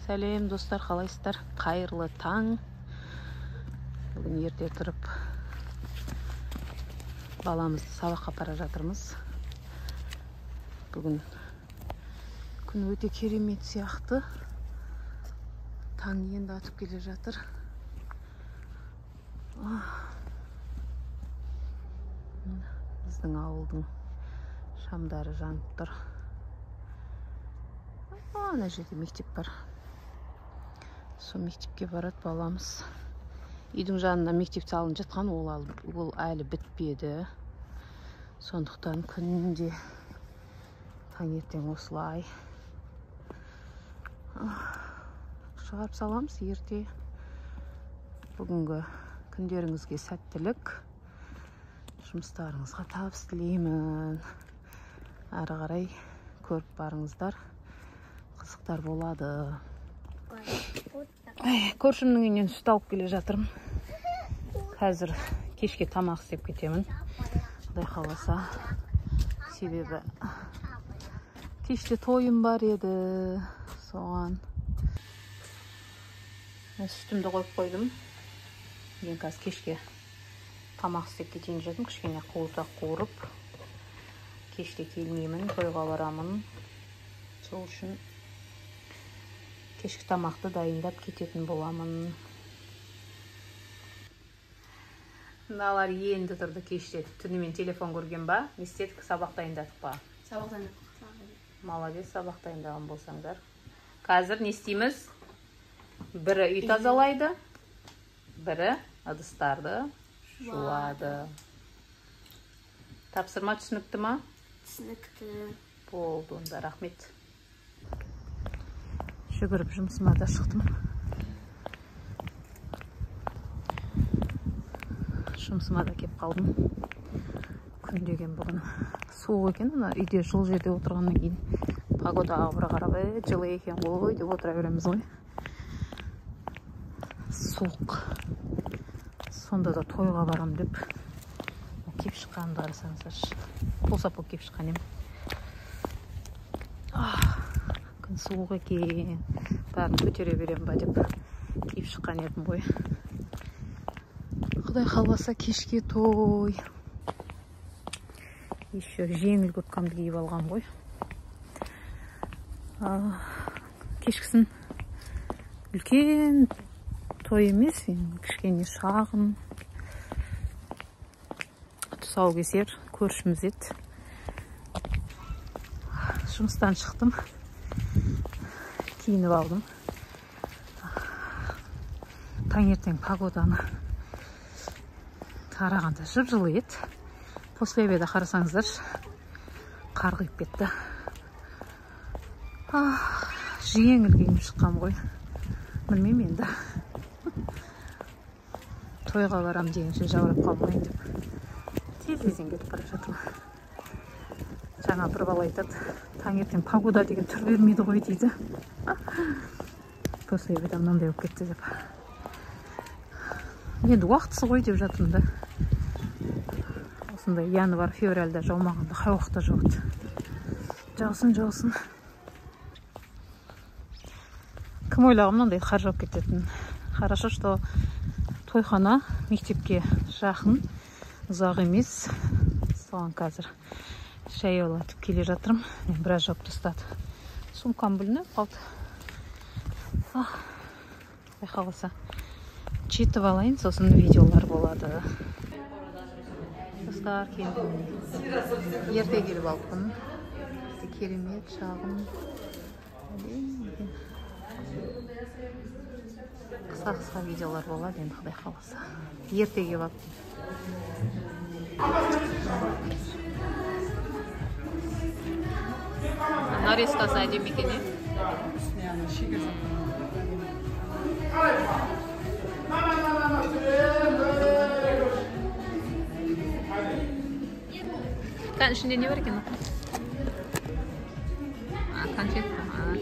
Сәлем достар, қалайсыздар? Қайырлы таң. Бүгін ерте тұрып баламызды сабаққа апара жатырмыз. Бүгін күн өте керемет сияқты. Таң енді атып келе жатыр. Біздің ауылдың шамдары жанып тұр. Ана жерде мектеп бар. Сол мектепке барады баламыз. Үйдің жанына мектеп салынып жатқан, ол әлі бітпеді. Сондықтан күнде таңертең осылай шығарып саламыз ерте. Бүгінгі күндеріңізге сәттілік, жұмыстарыңызға табыс тілеймін. Ары қарай көріп барыңыздар, қызықтар болады. Көршімнің үйінен сүт алып келе жатырмын. Қазір кешке тамақ істеп кетемін. Құдай қаласа. Себебі кеште тойым бар еді. Соған сүтімді қойып қойдым. Мен қазір кешке тамақ істеп кетейін дедім. Кішкене қуырдақ қуырып, кеште келмеймін, тойға барамын. Сол үшін кешкі тамақты дайындап кететін боламын. Мыналар енді тұрды кеште. Түнімен телефон көрген ба? Не істедік? Сабақ дайындадық па? Сабақ дайындадық. Молодец, сабақ дайындаған болсаңдар. Қазір не істейміз? Бірі үй тазалайды, бірі ыдыстарды жуады. Тапсырма түсінікті ма? Түсінікті. Болды, онда рахмет. Жүгіріп жұмысыма да шықтым. Жұмысыма да кеп қалдым. Күн деген бүгін суық екен. Үйде жыл жерде отырғаннан кейін погодаға бір қарап, жылы екен ғой деп отыра береміз ғой. Суық. Сонда да тойға барам деп кеп шыққанымды қарасаңыздаршы. Посапыл кеп шыққан ем. Күн суық екен. Бәрін көтере берем ба деп кеп шыққан едім ғой. Құдай қаласа кешке той. Еще жеңіл көткамды киіп алған ғой. Кешкісін үлкен той емес, кішкене шағын тұсаукесер көршіміз еді. Жұмыстан шықтым, киініп алдым. Таңертең погоданы қарағанда жып-жылы еді. После обеда қарасаңыздар, қар құйып кетті. Жеңіл киініп шыққам ғой. Білмеймін енді. Тойға барам дегенше жаурап қалмайын деп тез-тезден кетіп бара жатырмын. Жаңа бір бала айтады, таңертең погода деген түр бермейді ғой дейді. После обеда мынандай болып кетті деп. Енді уақытысы ғой деп жатырмын да. Осындай январь, февральда жаумағанда қай уақытта жауады. Жаусын. Кім ойлаған мынандай қар жауып кететін. Хорошо, что тойхана мектепке жақын, ұзақ емес. Соған қазір шай алатып келе жатырмын. Біраз жауып тастады. Сумкам бүлініп қалды. Байқаласа жетіп алайын, сосын видеолар болады. Достар, келдім. Ерте келіп алыппын. Керемет, шағын. Қысқа видеолар болады, енді Құдай қаласа. Ерте келіп алыппын. Нарезкасы әдемі екен, ішінде не бар екен? Конфет,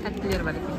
тәттілер бар екен.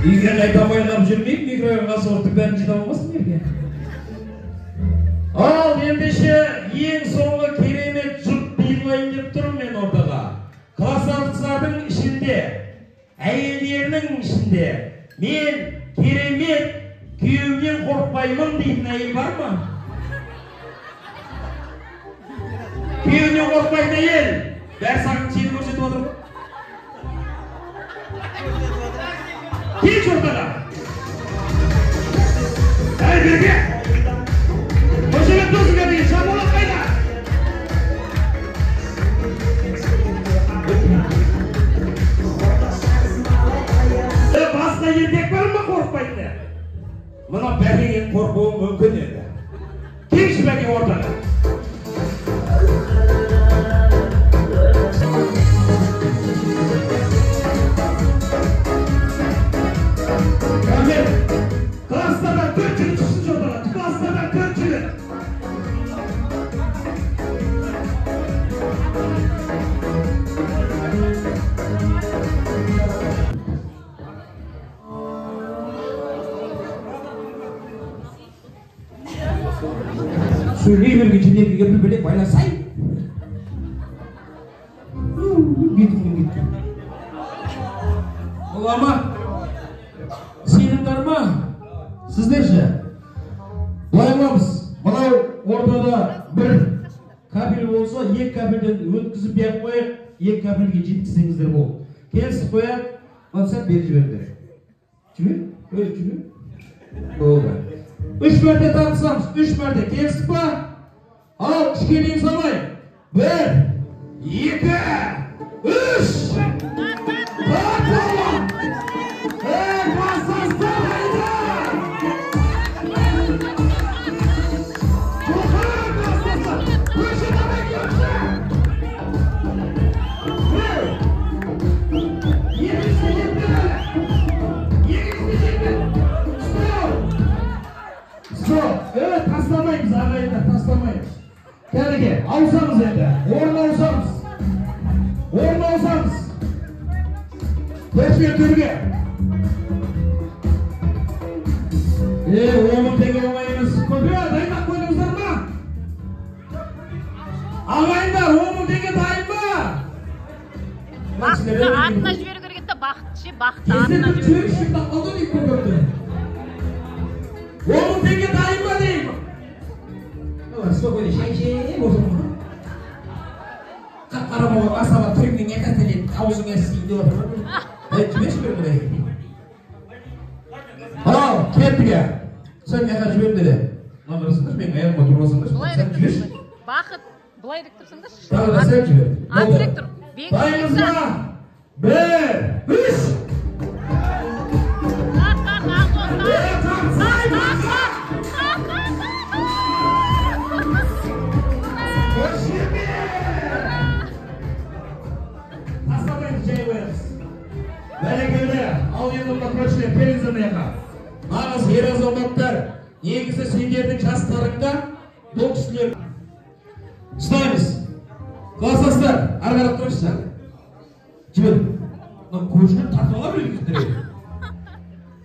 Үйге қайтамай қалып жүрмейік, микрорайонға сорттың бәрін жинап алмасын ерге. Ал ендеше ең соңғы керемет жұп бейілайын деп тұрмын мен ортаға. Классовцардың ішінде, әйелдерінің ішінде мен керемет күйеуінен қорықпаймын дейтін әйел бар ма? Күйеуінен қорықпайтын әйел бәрі саған сені көрсетіп отыр ма? Келші ортаға! Әй берге! Қошемет досың кәдеге шаболақ қайда! Басқа еркек бар ма қорықпайтын? Мына бәкеңнен қорқуы мүмкін еді. Келші бәке ортаға! Кластардан 4 жігіт шықсын жолдарға. Кластардан 4 жігіт. Сөйлей берген жинекеге бір бөлек байласай. Олама, сеніңдер ма? Сіздерші? Былаймамыз, мынау ортада бір кабель болса, 2 кабельден өткізіп бияқ қойып, 2 кабельге жеткізсеңіздер болды. Келсіп қояқ, мансап бері жібердер. Жібер? Өй, жібер? Болды. 3 мәрте тартысамыз, 3 мәрте. Келсіп ба? Ал, кішкенейін салай. 1, 2, 3! Evet, taslamayız ağaylar, taslamayız. Gel, alsanız evde, orada alsanız. Orada alsanız. Teşvik Türkiye. Oğlum teke olayınız. Köpüyor, dayımak koyduğunuzlar mı? Ağaylar, oğlum teke dayı mı? Atına жіберу керек еді, бақытшы, бақытты атына жіберу керек. Oğlum teke dayı mı değil mi? Спокойно, шай-шай, болсын. Қап-қарамауға асаба түріңнен әкәтелеп, аузыңа сүйді отыр. Жіберші бір бұдай. Ал, кеттіге. Сен неға жіберім деді. Маңырысыңдыр, мен аяғыма тұрмасыңдыр. Сен жіберші. Бақыт, бұлай дек тұрсыңдыр. Тағы да сен жібер. Ат дек тұр. Дайыңызға. 1, 3. Бәрекелді, ал енді көшілер перезімеға. Нағыз ер азаматтар, негізі сендердің жастарыңда бұл кісілер. Ұстаймыз. Классастар, арғарап тұрышсыздар. Жібер. Көшілер тартып ала білгіздер.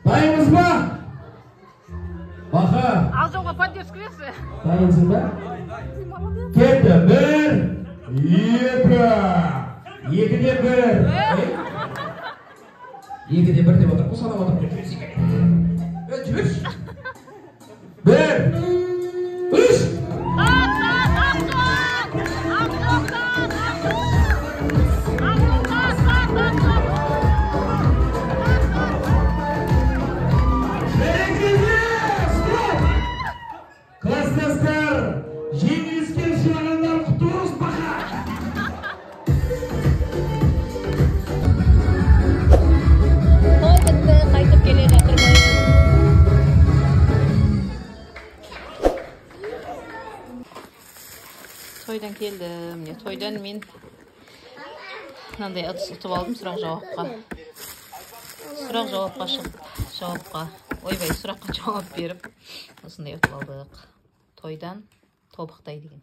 Дайыңыз ба? Бақа. Ал жоға поддержка берсі. Дайыңсың ба? Кетті. 1, 2. 2-де 1. 2-де 1 деп отыр. Бұл санап отыр. Жіберші. 1, 3. Класстастар, жеңіліске ұшырағандар құтты болсын бақа. Той бітті, қайтып келе жатырмыз. Тойдан келдім. Тойдан мен мынандай ыдыс ұтып алдым сұрақ-жауапқа. Сұрақ-жауапқа шығып, ойбай сұраққа жауап беріп, осындай ұтып алдық. Тойдан тобықтай деген.